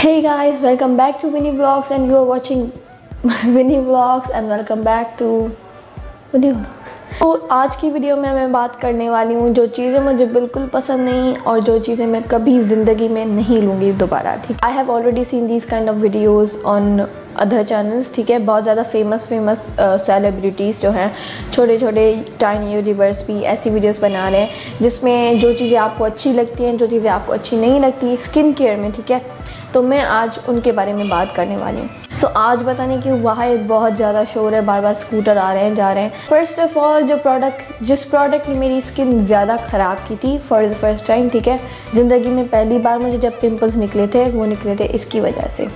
Hey guys, welcome back to Winnie Vlogs and you are watching Winnie Vlogs and welcome back to Winnie Vlogs। तो आज की video में मैं बात करने वाली हूँ जो चीज़ें मुझे बिल्कुल पसंद नहीं और जो चीज़ें मैं कभी ज़िंदगी में नहीं लूँगी दोबारा। ठीक, I have already seen these kind of videos on other channels. ठीक है, बहुत ज़्यादा फेमस सेलिब्रिटीज़ जो हैं, छोटे छोटे टाइनी यूट्यूबर्स भी ऐसी वीडियोस बना रहे हैं जिसमें जो चीज़ें आपको अच्छी लगती हैं, जो चीज़ें आपको अच्छी नहीं लगती स्किन केयर में। ठीक है, तो मैं आज उनके बारे में बात करने वाली हूँ। तो आज पता नहीं क्यों वहाँ एक बहुत ज़्यादा शोर है, बार बार स्कूटर आ रहे हैं जा रहे हैं। फर्स्ट ऑफ ऑल जिस प्रोडक्ट ने मेरी स्किन ज़्यादा ख़राब की थी फॉर द फर्स्ट टाइम, ठीक है, ज़िंदगी में पहली बार मुझे जब पिंपल्स निकले थे वो निकले थे इसकी वजह से।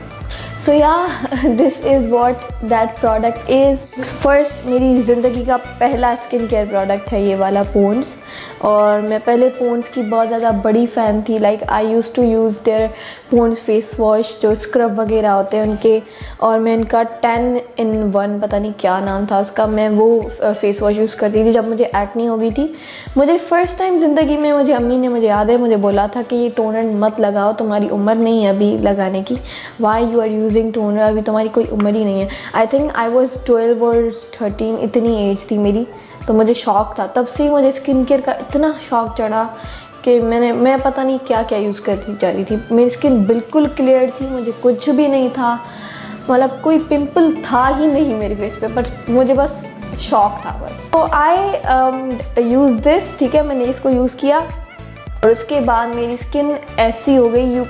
सो या this is what that product is. First मेरी ज़िंदगी का पहला स्किन केयर प्रोडक्ट है ये वाला पॉन्ड्स। और मैं पहले पॉन्ड्स की बहुत ज़्यादा बड़ी फ़ैन थी। Like I use to use their Pond's face wash जो स्क्रब वगैरह होते हैं उनके, और मैं इनका 10 in 1 पता नहीं क्या नाम था उसका, मैं वो फेस वॉश यूज़ करती थी जब मुझे एक्ने हो गई थी। मुझे फ़र्स्ट टाइम ज़िंदगी में मुझे अम्मी ने, मुझे याद है, मुझे बोला था कि ये टोनर मत लगाओ, तुम्हारी उम्र नहीं है अभी लगाने की। Why you are using toner, अभी तुम्हारी कोई उम्र ही नहीं है। आई थिंक आई वॉज 12 और 13, इतनी एज थी मेरी। तो मुझे शौक़ था, तब से मुझे स्किन केयर का इतना शौक़ चढ़ा कि मैं पता नहीं क्या क्या यूज़ करती जा रही थी। मेरी स्किन बिल्कुल क्लियर थी, मुझे कुछ भी नहीं था, मतलब कोई पिंपल था ही नहीं मेरे फेस पे, पर मुझे बस शौक़ था बस। तो आई यूज़ दिस। ठीक है, मैंने इसको यूज़ किया और उसके बाद मेरी स्किन ऐसी हो गई, यू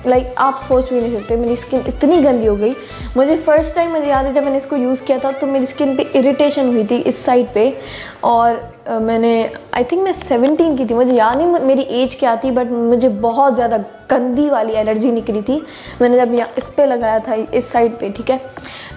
लाइक आप सोच भी नहीं सकते, मेरी स्किन इतनी गंदी हो गई। मुझे फ़र्स्ट टाइम मुझे याद है जब मैंने इसको यूज़ किया था तो मेरी स्किन पे इरिटेशन हुई थी इस साइड पे। और मैंने आई थिंक मैं 17 की थी, मुझे याद नहीं मेरी एज क्या थी, बट मुझे बहुत ज़्यादा गंदी वाली एलर्जी निकली थी। मैंने जब यहाँ इस पर लगाया था इस साइड पे, ठीक है,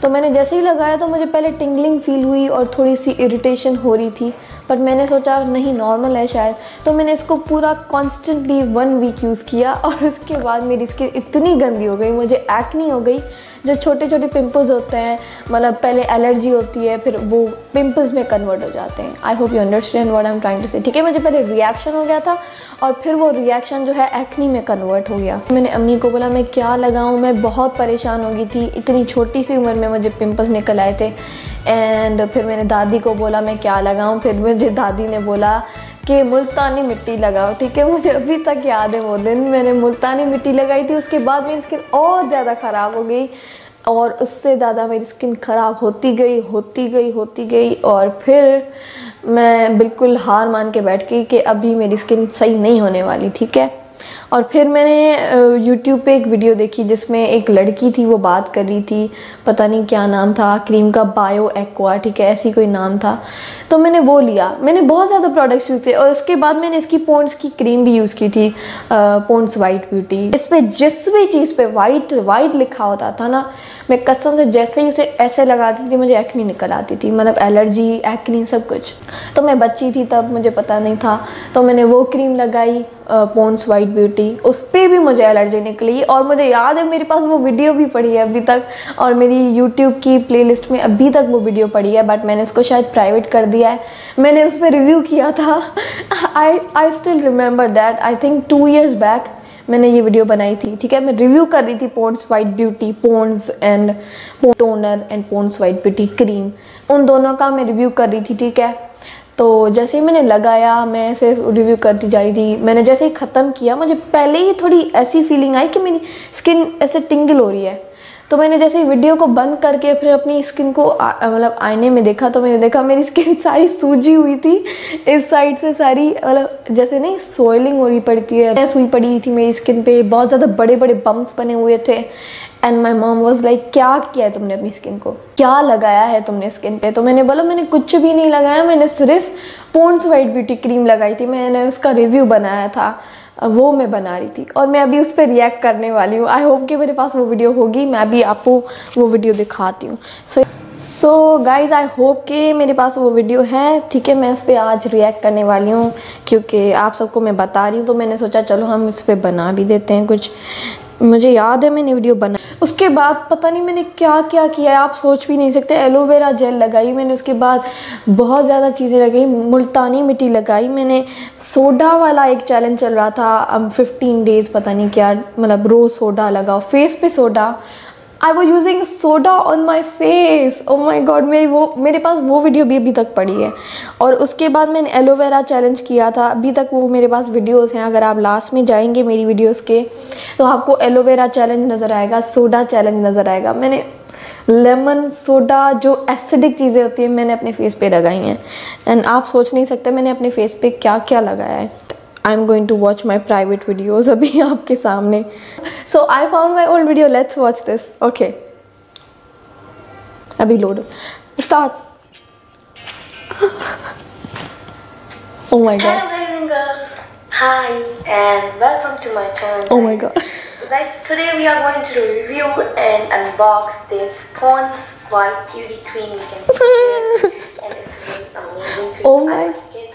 तो मैंने जैसे ही लगाया तो मुझे पहले टिंगलिंग फील हुई और थोड़ी सी इरिटेशन हो रही थी, पर मैंने सोचा नहीं नॉर्मल है शायद, तो मैंने इसको पूरा कॉन्स्टेंटली 1 वीक यूज़ किया और उसके बाद मेरी स्किन इतनी गंदी हो गई, मुझे एक्नी हो गई। जो छोटे छोटे पिंपल्स होते हैं, मतलब पहले एलर्जी होती है फिर वो पिंपल्स में कन्वर्ट हो जाते हैं। I hope you understand what I am trying to say. ठीक है, मुझे पहले रिएक्शन हो गया था और फिर वो रिएक्शन जो है एक्नी में कन्वर्ट हो गया। मैंने अम्मी को बोला मैं क्या लगाऊं, मैं बहुत परेशान हो गई थी, इतनी छोटी सी उम्र में मुझे पिंपल्स निकल आए थे। एंड फिर मैंने दादी को बोला मैं क्या लगाऊं, फिर मुझे दादी ने बोला कि मुल्तानी मिट्टी लगाओ। ठीक है, मुझे अभी तक याद है वो दिन मैंने मुल्तानी मिट्टी लगाई थी। उसके बाद मेरी स्किन और ज़्यादा ख़राब हो गई और उससे ज़्यादा मेरी स्किन ख़राब होती गई और फिर मैं बिल्कुल हार मान के बैठ गई कि अभी मेरी स्किन सही नहीं होने वाली। ठीक है, और फिर मैंने YouTube पे एक वीडियो देखी जिसमें एक लड़की थी, वो बात कर रही थी, पता नहीं क्या नाम था, क्रीम का बायो एक्वा, ठीक है, ऐसी कोई नाम था। तो मैंने वो लिया, मैंने बहुत ज़्यादा प्रोडक्ट्स यूज़ थे और उसके बाद मैंने इसकी पॉन्ड्स की क्रीम भी यूज़ की थी, पॉन्ड्स वाइट ब्यूटी। इस पर जिस भी चीज़ पे वाइट लिखा होता था ना, मैं कसम से जैसे ही उसे ऐसे लगाती थी मुझे एक्नी निकल आती थी, मतलब एलर्जी, एक्नी, सब कुछ। तो मैं बच्ची थी तब, मुझे पता नहीं था, तो मैंने वो क्रीम लगाई पॉन्ड्स वाइट ब्यूटी, उस पर भी मुझे एलर्जी निकली। और मुझे याद है मेरे पास वो वीडियो भी पड़ी है अभी तक, और मेरी यूट्यूब की प्लेलिस्ट में अभी तक वो वीडियो पड़ी है, बट मैंने उसको शायद प्राइवेट कर दिया है। मैंने उस पर रिव्यू किया था। I still remember that, I think 2 years back मैंने ये वीडियो बनाई थी। ठीक है, मैं रिव्यू कर रही थी Pond's white beauty, Pond's and toner and Pond's white beauty cream, उन दोनों का मैं रिव्यू कर रही थी। ठीक है, तो जैसे ही मैंने लगाया मैं ऐसे रिव्यू करती जा रही थी। मैंने जैसे ही ख़त्म किया मुझे पहले ही थोड़ी ऐसी फीलिंग आई कि मेरी स्किन ऐसे टिंगल हो रही है। तो मैंने जैसे ही वीडियो को बंद करके फिर अपनी स्किन को मतलब आईने में देखा, तो मैंने देखा मेरी स्किन सारी सूजी हुई थी इस साइड से सारी, मतलब जैसे नहीं सोइलिंग हो रही पड़ती है, सुई पड़ी थी मेरी स्किन पे, बहुत ज़्यादा बड़े बड़े बम्प्स बने हुए थे। And my mom was like क्या किया है तुमने अपनी स्किन को, क्या लगाया है तुमने स्किन पे। तो मैंने बोला मैंने कुछ भी नहीं लगाया, मैंने सिर्फ पॉन्ड्स वाइट ब्यूटी क्रीम लगाई थी, मैंने उसका रिव्यू बनाया था, वो मैं बना रही थी और मैं अभी उस पर रिएक्ट करने वाली हूँ। आई होप कि मेरे पास वो वीडियो होगी, मैं अभी आपको वो वीडियो दिखाती हूँ। सो गाइज़, आई होप कि मेरे पास वो वीडियो है। ठीक है, मैं उस पर आज रिएक्ट करने वाली हूँ क्योंकि आप सबको मैं बता रही हूँ, तो मैंने सोचा चलो हम इस पर बना भी देते हैं कुछ। मुझे याद है मैंने वीडियो बना, उसके बाद पता नहीं मैंने क्या क्या किया है, आप सोच भी नहीं सकते। एलोवेरा जेल लगाई मैंने, उसके बाद बहुत ज़्यादा चीज़ें लगाई, मुल्तानी मिट्टी लगाई मैंने, सोडा वाला एक चैलेंज चल रहा था 15 डेज़, पता नहीं क्या, मतलब रोज़ सोडा लगाओ फेस पे soda. I was using soda on my face. Oh my god, मेरे पास वो वीडियो भी अभी तक पड़ी है। और उसके बाद मैंने एलोवेरा चैलेंज किया था, अभी तक वो मेरे पास वीडियोस हैं। अगर आप लास्ट में जाएंगे मेरी वीडियोस के तो आपको एलोवेरा चैलेंज नज़र आएगा, सोडा चैलेंज नज़र आएगा। मैंने लेमन सोडा जो एसिडिक चीज़ें होती हैं मैंने अपने फेस पे लगाई हैं। एंड आप सोच नहीं सकते मैंने अपने फेस पे क्या क्या लगाया है। I am going to watch my private videos अभी आपके सामने। So I found my old video, let's watch this. Okay, अभी load start. Oh my god. Hello guys and girls. Hi and welcome to my channel. Oh my god. So guys, today we are going to review and unbox this Pond's White Cutie Cream. You can see here, and it's really amazing cream. Oh my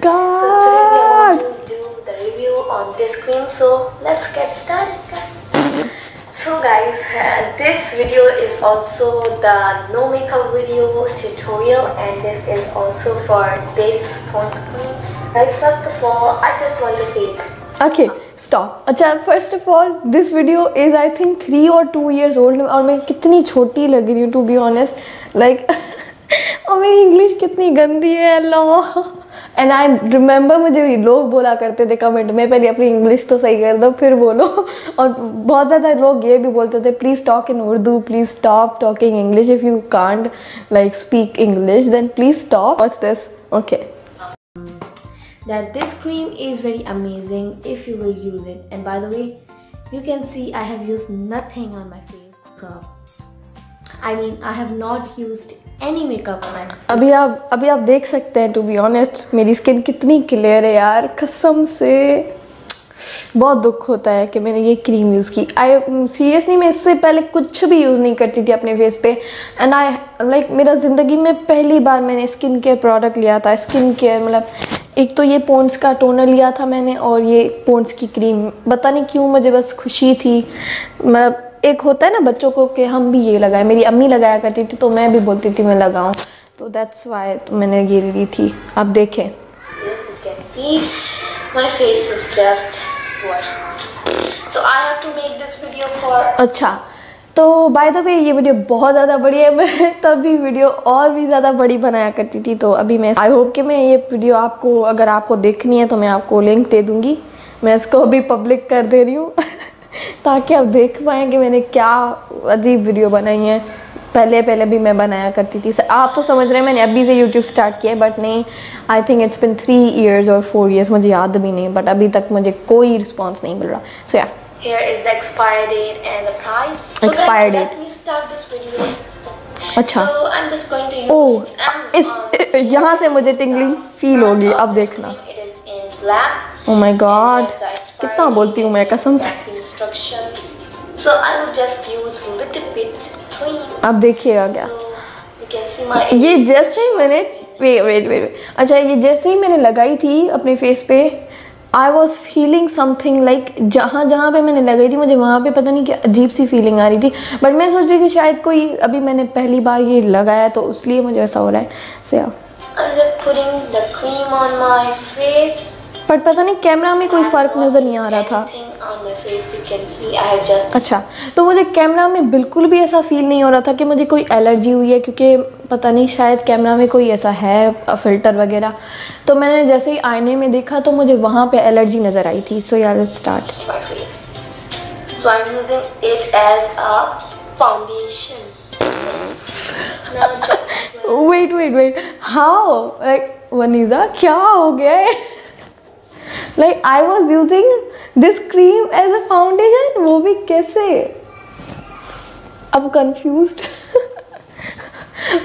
god. So today we are going to do the review on this cream. So let's get started, guys. So guys, this video is also the no makeup video tutorial, and this is also for this Pond's cream. Guys, first of all, I just want to say Okay, stop. अच्छा, first of all, this video is I think 3 or 2 years old, और मैं कितनी छोटी लग रही हूँ to be honest, like और मेरी इंग्लिश कितनी गंदी है अल्लाह। एंड आई रिमेंबर मुझे लोग बोला करते थे कमेंट में, पहले अपनी इंग्लिश तो सही कर दो फिर बोलो। और बहुत ज़्यादा लोग ये भी बोलते थे please talk in Urdu, please stop talking English, if you can't like speak English then please stop. Watch this. Okay, that this cream is very amazing if you will use it. And by the way, you can see I have used nothing on my face. I mean, I have not used any makeup on my face. अभी आप देख सकते हैं, to be honest मेरी skin कितनी clear है यार, कसम से बहुत दुख होता है कि मैंने ये क्रीम यूज़ की। आई सीरियसली मैं इससे पहले कुछ भी यूज़ नहीं करती थी अपने फेस पे। एंड आई लाइक मेरा ज़िंदगी में पहली बार मैंने स्किन केयर प्रोडक्ट लिया था। स्किन केयर मतलब एक तो ये पॉन्ड्स का टोनर लिया था मैंने, और ये पॉन्ड्स की क्रीम। पता नहीं क्यों मुझे बस खुशी थी, मतलब एक होता है ना बच्चों को कि हम भी ये लगाएं, मेरी अम्मी लगाया करती थी तो मैं भी बोलती थी मैं लगाऊं, तो दैट्स वाई तो मैंने ये ली थी। आप देखें, Yes, you can see my face is just washed. So I have to make this video for. अच्छा तो बाय द वे ये वीडियो बहुत ज़्यादा बड़ी है। मैं तभी वीडियो और भी ज़्यादा बड़ी बनाया करती थी, तो अभी मैं आई होप कि मैं ये वीडियो आपको, अगर आपको देखनी है तो मैं आपको लिंक दे दूँगी। मैं इसको अभी पब्लिक कर दे रही हूँ ताकि आप देख पाएँ कि मैंने क्या अजीब वीडियो बनाई है। पहले भी मैं बनाया करती थी। आप तो समझ रहे हैं मैंने अभी से यूट्यूब स्टार्ट किया है, बट नहीं, I think it's been 3 years और 4 years, मुझे याद भी नहीं, बट अभी तक मुझे कोई रिस्पॉन्स नहीं मिल रहा। सो या Here is the expire date and the price. So Expire guys, date. let me start this video. अच्छा, So I'm just going to use. ओह इस यहाँ से मुझे टिंगलिंग फील होगी, अब देखना। It is in black. Oh my God, There's the expiry कितना बोलती हूँ मैं कसम से। date, instructions. So I will just use little bit cream. अब देखिएगा क्या, So you can see my. ये जैसे ही मैंने वेट अच्छा, ये जैसे ही मैंने लगाई थी अपने फेस पे, I was feeling something like जहाँ पे मैंने लगाई थी मुझे वहाँ पे पता नहीं क्या अजीब सी फीलिंग आ रही थी। बट मैं सोच रही थी शायद कोई, अभी मैंने पहली बार ये लगाया तो इसलिए मुझे ऐसा हो रहा है। सो या I'm just putting the cream on my face. But पता नहीं कैमरा में कोई फ़र्क नज़र नहीं आ रहा था। Anything on my face, you can see I have just. अच्छा, तो मुझे कैमरा में बिल्कुल भी ऐसा फील नहीं हो रहा था कि मुझे कोई एलर्जी हुई है, क्योंकि पता नहीं शायद कैमरा में कोई ऐसा है फ़िल्टर वगैरह। तो मैंने जैसे ही आईने में देखा तो मुझे वहाँ पे एलर्जी नज़र आई थी। सो यार let's start. My face. So I'm using it as a foundation. Now just wait how, like वनीज़ा क्या हो गया है? Like I was using this cream as a foundation, वो भी कैसे? अब कंफ्यूज्ड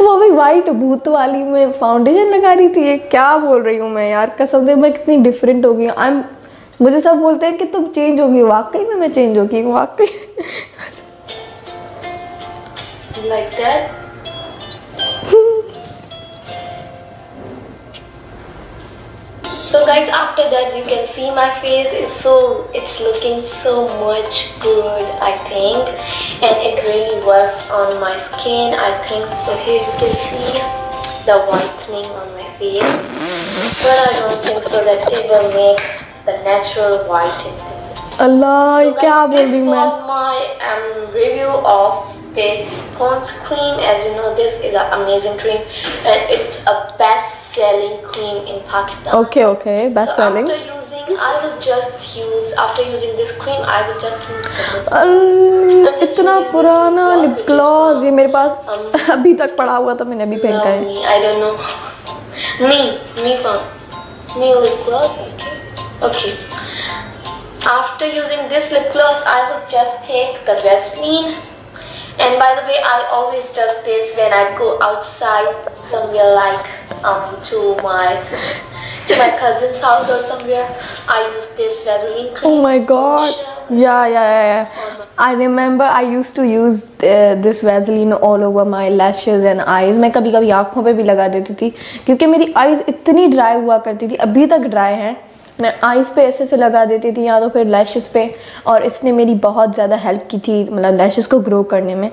वो भी वाइट भूत वाली में फाउंडेशन लगा रही थी। ये क्या बोल रही हूँ मैं यार, कसम से मैं कितनी डिफरेंट हो गई हूँ। मुझे सब बोलते हैं कि तुम चेंज हो गई, वाकई में मैं चेंज हो गई हूँ, वाकई। like that. So guys, after that you can see my face is it's looking so much good, I think, and it really works on my skin, I think. So here you can see the whitening on my face, but I don't think so that it will make the natural white into it. Allah So क्या guys, बोल this रही हूँ मैं। was my review of this Pond's cream. As you know, this is an amazing cream and it's a best-selling cream in Pakistan. Okay, best selling. After using this cream, I will just use the lip. इतना पुराना lip gloss ये मेरे पास अभी तक पड़ा हुआ था, मैंने अभी पहना है। I don't know. Me lip gloss. Okay. After using this lip gloss, I will just take the Vaseline. And by the way, I always do this when I go outside somewhere, like to my cousin's house or somewhere. I use this Vaseline cream. Oh my god. Yeah. I remember I used to use this Vaseline all over my lashes and eyes. मैं कभी कभी आँखों पे भी लगा देती थी क्योंकि मेरी आईज इतनी ड्राई हुआ करती थी, अभी तक ड्राई हैं। मैं आईज पे ऐसे से लगा देती थी या तो फिर लैशेस पे, और इसने मेरी बहुत ज़्यादा हेल्प की थी, मतलब लैशेस को ग्रो करने में।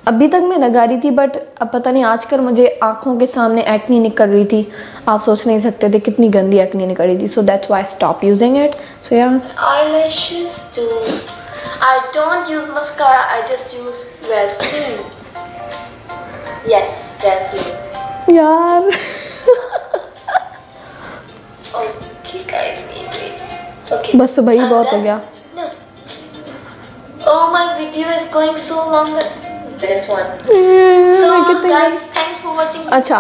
अभी तक मैं लगा रही थी, बट अब पता नहीं आजकल मुझे आँखों के सामने एक्नी निकल रही थी। आप सोच नहीं सकते थे कितनी गंदी एक्नी निकल रही थी। So that's why I stop using it. So yeah eyelashes too. I don't use mascara, I just use Vaseline. Yes, Vaseline. यार Okay guys, wait. Okay. बस भाई बहुत हो गया। No. Oh, my video is going so long. This one. So guys, thanks for watching this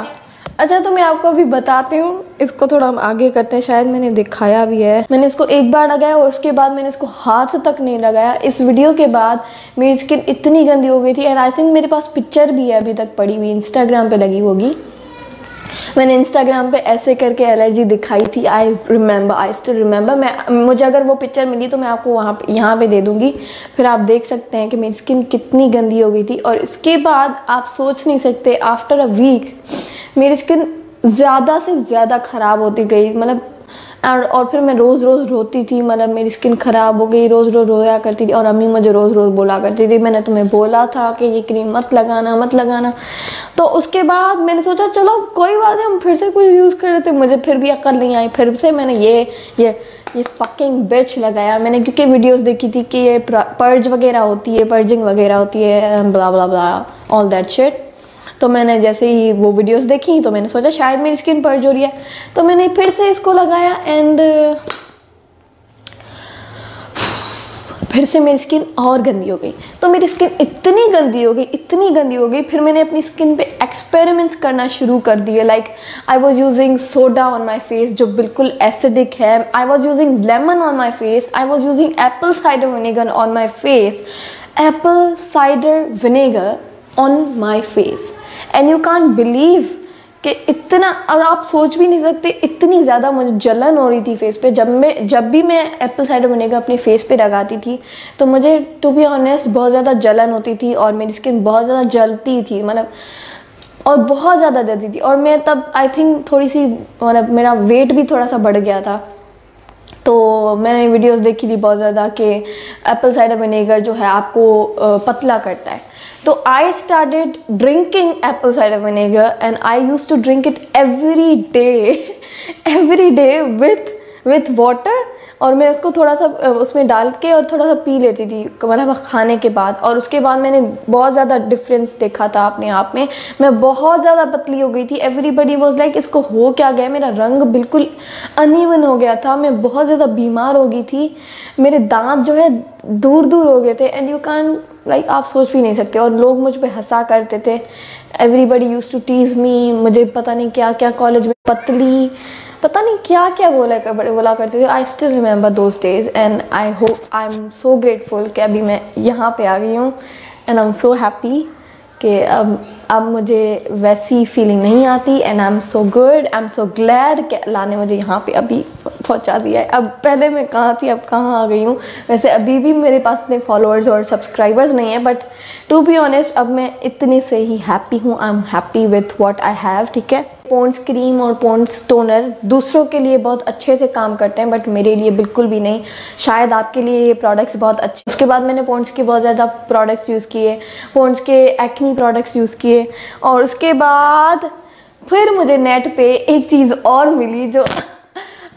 अच्छा तो मैं आपको अभी बताती हूँ। इसको थोड़ा हम आगे करते हैं, शायद मैंने दिखाया भी है। मैंने इसको एक बार लगाया और उसके बाद मैंने इसको हाथ तक नहीं लगाया। इस वीडियो के बाद मेरी स्किन इतनी गंदी हो गई थी, एंड आई थिंक मेरे पास पिक्चर भी है अभी तक पड़ी हुई, इंस्टाग्राम पे लगी होगी। मैंने इंस्टाग्राम पे ऐसे करके एलर्जी दिखाई थी। I still remember. मुझे अगर वो पिक्चर मिली तो मैं आपको यहाँ पे दे दूँगी, फिर आप देख सकते हैं कि मेरी स्किन कितनी गंदी हो गई थी। और इसके बाद आप सोच नहीं सकते, आफ्टर अ वीक मेरी स्किन ज़्यादा से ज़्यादा ख़राब होती गई, मतलब और फिर मैं रोज़ रोती थी, मतलब मेरी स्किन ख़राब हो गई, रोज़ रोया करती थी। और अम्मी मुझे रोज़ बोला करती थी, मैंने तुम्हें बोला था कि ये क्रीम मत लगाना। तो उसके बाद मैंने सोचा चलो कोई बात नहीं, हम फिर से कुछ यूज़ कर लेते। मुझे फिर भी अक्ल नहीं आई, फिर से मैंने ये फकिंग बिच लगाया मैंने, क्योंकि वीडियोस देखी थी कि ये पर्जिंग वगैरह होती है, ब्ला blah blah all that shit. तो मैंने जैसे ही वो वीडियोस देखी तो मैंने सोचा शायद मेरी स्किन पर्ज हो रही है, तो मैंने फिर से इसको लगाया एंड फिर से मेरी स्किन और गंदी हो गई। तो मेरी स्किन इतनी गंदी हो गई, फिर मैंने अपनी स्किन पे एक्सपेरिमेंट्स करना शुरू कर दिए। Like I was using soda on my face जो बिल्कुल एसिडिक है, आई was using lemon on my face, I was using Apple cider vinegar on my face, Apple cider vinegar on my face. And you can't believe कि इतना, और आप सोच भी नहीं सकते इतनी ज़्यादा मुझे जलन हो रही थी फेस पे। जब भी मैं एप्पल साइडर विनेगर अपने फेस पे लगाती थी तो मुझे टू बी ऑनेस्ट बहुत ज़्यादा जलन होती थी और मेरी स्किन बहुत ज़्यादा जलती थी, मतलब और बहुत ज़्यादा जलती थी। और मैं तब आई थिंक थोड़ी सी, मतलब मेरा वेट भी थोड़ा सा बढ़ गया था। तो मैंने वीडियोस देखी थी बहुत ज़्यादा कि एप्पल साइडर विनेगर जो है आपको पतला करता है। तो I started drinking apple cider vinegar and I use to drink it every day with water. और मैं उसको थोड़ा सा उसमें डाल के और थोड़ा सा पी लेती थी, मतलब खाने के बाद। और उसके बाद मैंने बहुत ज़्यादा डिफरेंस देखा था अपने आप में। मैं बहुत ज़्यादा पतली हो गई थी। एवरीबडी वाज लाइक इसको हो क्या गया, मेरा रंग बिल्कुल अनइवन हो गया था, मैं बहुत ज़्यादा बीमार हो गई थी, मेरे दांत जो है दूर हो गए थे। एंड यू कैन लाइक आप सोच भी नहीं सकते। और लोग मुझ पर हंसा करते थे, everybody use to tease me. मुझे पता नहीं क्या क्या कॉलेज में पतली, पता नहीं क्या क्या बोला करते थे। I still remember those days and I am so grateful कि अभी मैं यहाँ पे आ गई हूँ। And I am so happy कि अब अब मुझे वैसी फीलिंग नहीं आती and I am so good, I am so glad कि अल्लाह ने मुझे यहाँ पे अभी पहुँचा दिया है। अब पहले मैं कहाँ थी, अब कहाँ आ गई हूँ। वैसे अभी भी मेरे पास इतने फॉलोअर्स और सब्सक्राइबर्स नहीं है, बट टू बी ऑनेस्ट अब मैं इतने से ही हैप्पी हूँ। I am happy with what I have, ठीक है। पॉन्ड्स क्रीम और पॉन्ड्स टोनर दूसरों के लिए बहुत अच्छे से काम करते हैं, बट मेरे लिए बिल्कुल भी नहीं। शायद आपके लिए ये प्रोडक्ट्स बहुत अच्छे। उसके बाद मैंने पॉन्ड्स के बहुत ज़्यादा प्रोडक्ट्स यूज़ किए, पॉन्ड्स के एक्नी प्रोडक्ट्स यूज़ किए, और उसके बाद फिर मुझे नेट पे एक चीज़ और मिली जो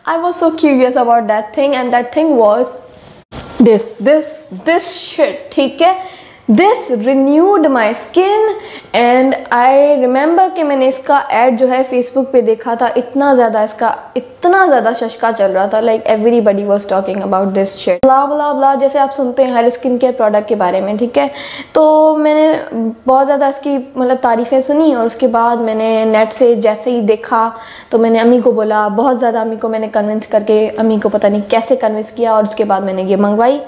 I was so curious about that thing, and that thing was this shit, ठीक है। This renewed my skin and I remember कि मैंने इसका ऐड जो है फेसबुक पे देखा था। इतना ज़्यादा शशका चल रहा था, like everybody was talking about this shit, blah blah blah, जैसे आप सुनते हैं हर स्किन केयर प्रोडक्ट के बारे में, ठीक है। तो मैंने बहुत ज़्यादा इसकी मतलब तारीफ़ें सुनी, और उसके बाद मैंने नेट से जैसे ही देखा तो मैंने अम्मी को बोला, बहुत ज़्यादा अम्मी को मैंने कन्विंस करके, अम्मी को पता नहीं कैसे कन्विंस किया, और उसके बाद मैंने ये मंगवाई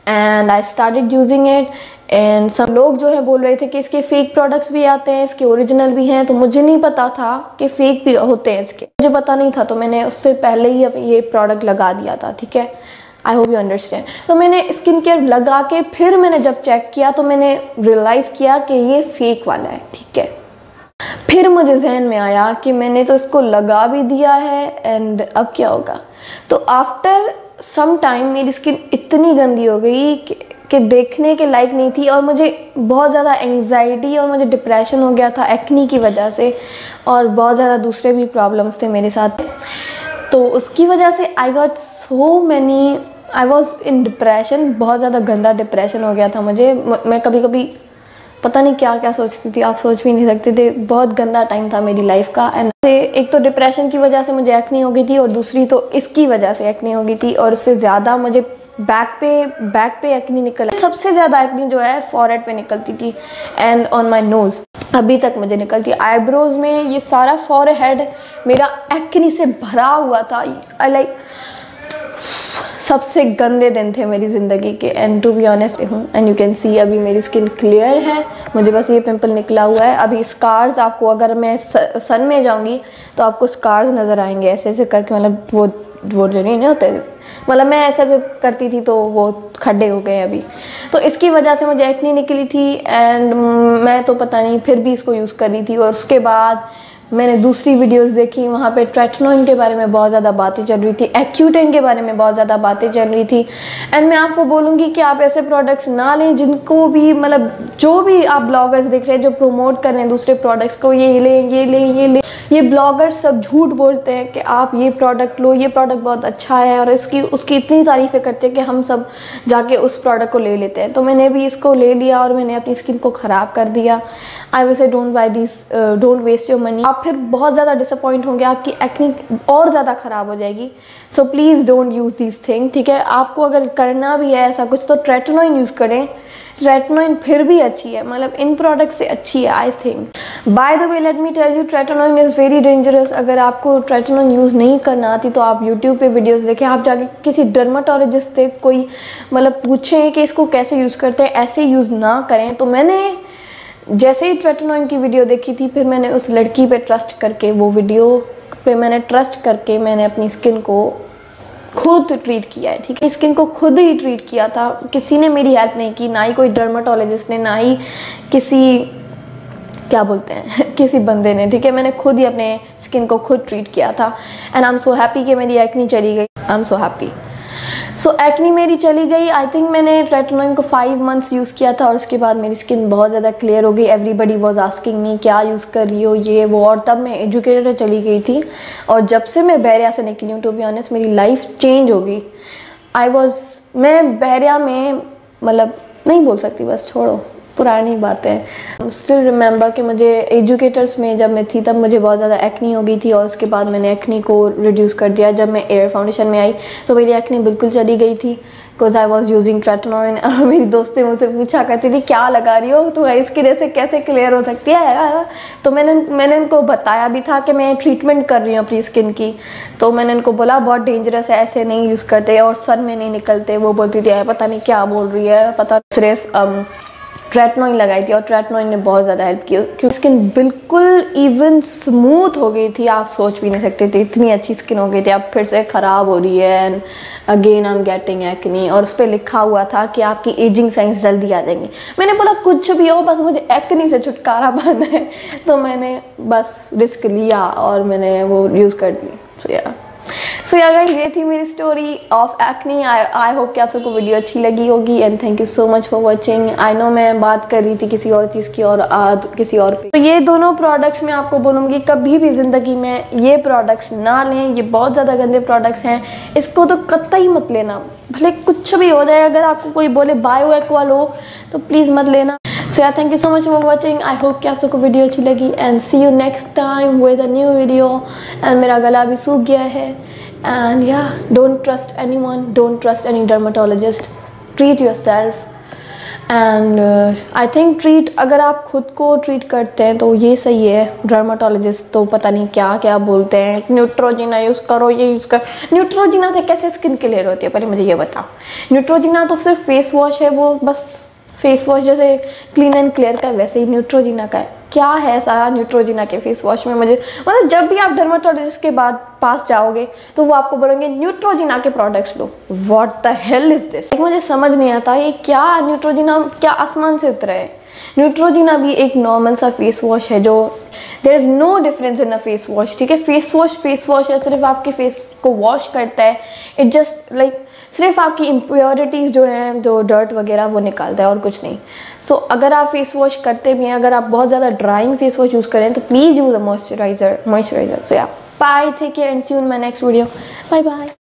and I started using it. And सब लोग जो है बोल रहे थे कि इसके फेक प्रोडक्ट्स भी आते हैं, इसके ओरिजिनल भी हैं, तो मुझे नहीं पता था कि फेक भी होते हैं इसके, मुझे पता नहीं था, तो मैंने उससे पहले ही ये प्रोडक्ट लगा दिया था, ठीक है। आई होप यू अंडरस्टैंड। तो मैंने स्किन केयर लगा के फिर मैंने जब चेक किया तो मैंने रियलाइज़ किया कि ये फेक वाला है, ठीक है। फिर मुझे जहन में आया कि मैंने तो इसको लगा भी दिया है एंड अब क्या होगा। तो आफ्टर सम टाइम मेरी स्किन इतनी गंदी हो गई कि देखने के लायक नहीं थी, और मुझे बहुत ज़्यादा एंग्जाइटी और मुझे डिप्रेशन हो गया था एक्नी की वजह से, और बहुत ज़्यादा दूसरे भी प्रॉब्लम्स थे मेरे साथ। तो उसकी वजह से I got so many, I was in depression, बहुत ज़्यादा गंदा डिप्रेशन हो गया था मुझे। मैं कभी कभी पता नहीं क्या क्या सोचती थी, आप सोच भी नहीं सकते थे। बहुत गंदा टाइम था मेरी लाइफ का। एंड एक तो डिप्रेशन की वजह से मुझे एक्नी हो गई थी, और दूसरी तो इसकी वजह से एक्नी हो गई थी, और उससे ज़्यादा मुझे बैक पे एक्नी निकल, सबसे ज़्यादा एक्नी जो है फॉरहेड पे निकलती थी एंड ऑन माय नोज़ अभी तक मुझे निकलती है। आईब्रोज में ये सारा फॉरहेड मेरा एक्नी से भरा हुआ था। आई लाइक सबसे गंदे दिन थे मेरी ज़िंदगी के, एंड टू बी ऑनेस्ट हूँ। एंड यू कैन सी अभी मेरी स्किन क्लियर है, मुझे बस ये पिंपल निकला हुआ है। अभी स्कार्स आपको, अगर मैं सन में जाऊँगी तो आपको स्कार्स नज़र आएंगे ऐसे ऐसे करके, मतलब वो जो नहीं होते, मतलब मैं ऐसे ऐसे करती थी तो वो खड्डे हो गए अभी। तो इसकी वजह से मुझे एक्नी निकली थी, एंड मैं तो पता नहीं फिर भी इसको यूज़ कर रही थी। और उसके बाद मैंने दूसरी वीडियोस देखी, वहाँ पे ट्रेटनोइन के बारे में बहुत ज़्यादा बातें चल रही थी, एक्यूटेन के बारे में बहुत ज़्यादा बातें चल रही थी। एंड मैं आपको बोलूँगी कि आप ऐसे प्रोडक्ट्स ना लें जिनको भी, मतलब जो भी आप ब्लॉगर्स देख रहे हैं जो प्रमोट कर रहे हैं दूसरे प्रोडक्ट्स को, ये लें ये लें ये लें, ये ब्लॉगर्स सब झूठ बोलते हैं कि आप ये प्रोडक्ट लो, ये प्रोडक्ट बहुत अच्छा है, और उसकी इतनी तारीफ़ें करते हैं कि हम सब जाके उस प्रोडक्ट को ले लेते हैं। तो मैंने भी इसको ले लिया और मैंने अपनी स्किन को ख़राब कर दिया। I will say don't buy this, don't waste your money. आप फिर बहुत ज़्यादा डिसअपॉइंट होंगे, आपकी एक्नी और ज़्यादा ख़राब हो जाएगी। So please don't use this thing, ठीक है। आपको अगर करना भी है ऐसा कुछ तो ट्रेटनोइन यूज़ करें। ट्रेटनोइन फिर भी अच्छी है, मतलब इन प्रोडक्ट से अच्छी है I think. By the way let me tell you, tretinoin is very dangerous. अगर आपको ट्रेटनोइन यूज़ नहीं करना आती तो आप यूट्यूब पे वीडियोस देखें, आप जाके किसी डर्माटोलॉजिस्ट से कोई मतलब पूछें कि इसको कैसे यूज़ करते हैं, ऐसे यूज़ ना करें। तो मैंने जैसे ही ट्रेटनोइन की वीडियो देखी थी, फिर मैंने उस लड़की पे ट्रस्ट करके, वो वीडियो पे मैंने ट्रस्ट करके मैंने अपनी स्किन को खुद ट्रीट किया है, ठीक है। स्किन को खुद ही ट्रीट किया था, किसी ने मेरी हेल्प नहीं की, ना ही कोई डर्माटोलॉजिस्ट ने, ना ही किसी क्या बोलते हैं किसी बंदे ने, ठीक है। मैंने खुद ही अपने स्किन को खुद ट्रीट किया था, and I am so happy कि मेरी एक्नी चली गई। I am so happy. So acne मेरी चली गई। आई थिंक मैंने ट्रेटनोइन को 5 मंथ्स यूज़ किया था, और उसके बाद मेरी स्किन बहुत ज़्यादा क्लियर हो गई। एवरीबडी वॉज आस्किंग मी क्या यूज़ कर रही हो, ये वो, और तब मैं एजुकेटेड चली गई थी। और जब से मैं बहरिया से निकली हूँ, टू बी ऑनेस्ट मेरी लाइफ चेंज हो गई। मैं बहरिया में, मतलब नहीं बोल सकती, बस छोड़ो, पुरानी बातें। स्टिल रिमेंबर कि मुझे एजुकेटर्स में जब मैं थी तब मुझे बहुत ज़्यादा एक्नी हो गई थी, और उसके बाद मैंने एक्नी को रिड्यूस कर दिया। जब मैं एयर फाउंडेशन में आई तो मेरी एक्नी बिल्कुल चली गई थी, बिकॉज आई वॉज यूजिंग ट्रेटनोइन। और मेरी दोस्तें मुझसे पूछा करती थी क्या लगा रही हो तो इसकी वजह से कैसे क्लियर हो सकती है। तो मैंने उनको बताया भी था कि मैं ट्रीटमेंट कर रही हूँ अपनी स्किन की। तो मैंने उनको बोला बहुत डेंजरस है, ऐसे नहीं यूज़ करते और सन में नहीं निकलते। वो बोलती थी पता नहीं क्या बोल रही है, पता सिर्फ ट्रेटनॉइन लगाई थी और ट्रेटनॉइन ने बहुत ज़्यादा हेल्प की क्योंकि स्किन बिल्कुल इवन स्मूथ हो गई थी, आप सोच भी नहीं सकते थे, इतनी अच्छी स्किन हो गई थी। अब फिर से ख़राब हो रही है and again I am getting acne, और उस पर लिखा हुआ था कि आपकी एजिंग साइंस जल्दी आ जाएंगे। मैंने बोला कुछ भी हो, बस मुझे एक्ने से छुटकारा पाना है, तो मैंने बस रिस्क लिया और मैंने वो यूज़ कर दी। सो या गाइस, ये थी मेरी story of acne. I hope कि आप सबको वीडियो अच्छी लगी होगी and thank you so much for watching. I know मैं बात कर रही थी किसी और चीज़ की और किसी और पे। तो ये दोनों प्रोडक्ट्स मैं आपको बोलूँगी कभी भी ज़िंदगी में ये प्रोडक्ट्स ना लें, ये बहुत ज़्यादा गंदे प्रोडक्ट्स हैं, इसको तो कतई मत लेना, भले कुछ भी हो जाए। अगर आपको कोई बोले बायो एक्वा लो तो प्लीज़ मत लेना। So yeah thank you so much for watching. I hope कि आप सबको वीडियो अच्छी लगी and see you next time with a new video. And मेरा गला भी सूख गया है and yeah, don't trust anyone, don't trust any dermatologist, treat yourself and I think अगर आप खुद को ट्रीट करते हैं तो ये सही है। डर्माटोलॉजिस्ट तो पता नहीं क्या क्या बोलते हैं, न्यूट्रोजिना यूज़ करो, ये यूज़ कर। न्यूट्रोजिना से कैसे स्किन क्लियर होती है, पहले मुझे ये बताओ। न्यूट्रोजिना तो सिर्फ फेस वॉश है, वो बस फेस वॉश जैसे क्लीन एंड क्लियर का, वैसे ही न्यूट्रोजिना का है। क्या है सारा न्यूट्रोजिना के फेस वॉश में? मुझे मतलब जब भी आप डर्माटोलॉजिस्ट के पास जाओगे तो वो आपको बोलेंगे न्यूट्रोजिना के products low. What the hell is this? मुझे समझ नहीं आता ये क्या न्यूट्रोजिना क्या आसमान से उतरा है। न्यूट्रोजिना भी एक नॉर्मल सा फेस वॉश है, जो there is no difference in a face wash. ठीक है, फेस वॉश है, सिर्फ आपके फेस को वॉश करता है। इट जस्ट लाइक सिर्फ आपकी इम्प्योरिटीज़ जो हैं, जो डर्ट वगैरह, वो निकालता है और कुछ नहीं। सो अगर आप फेस वॉश करते भी हैं, अगर आप बहुत ज़्यादा ड्राइंग फेस वॉश यूज़ करें तो please use a moisturizer. So yeah bye, take care and see you in my next video. Bye bye.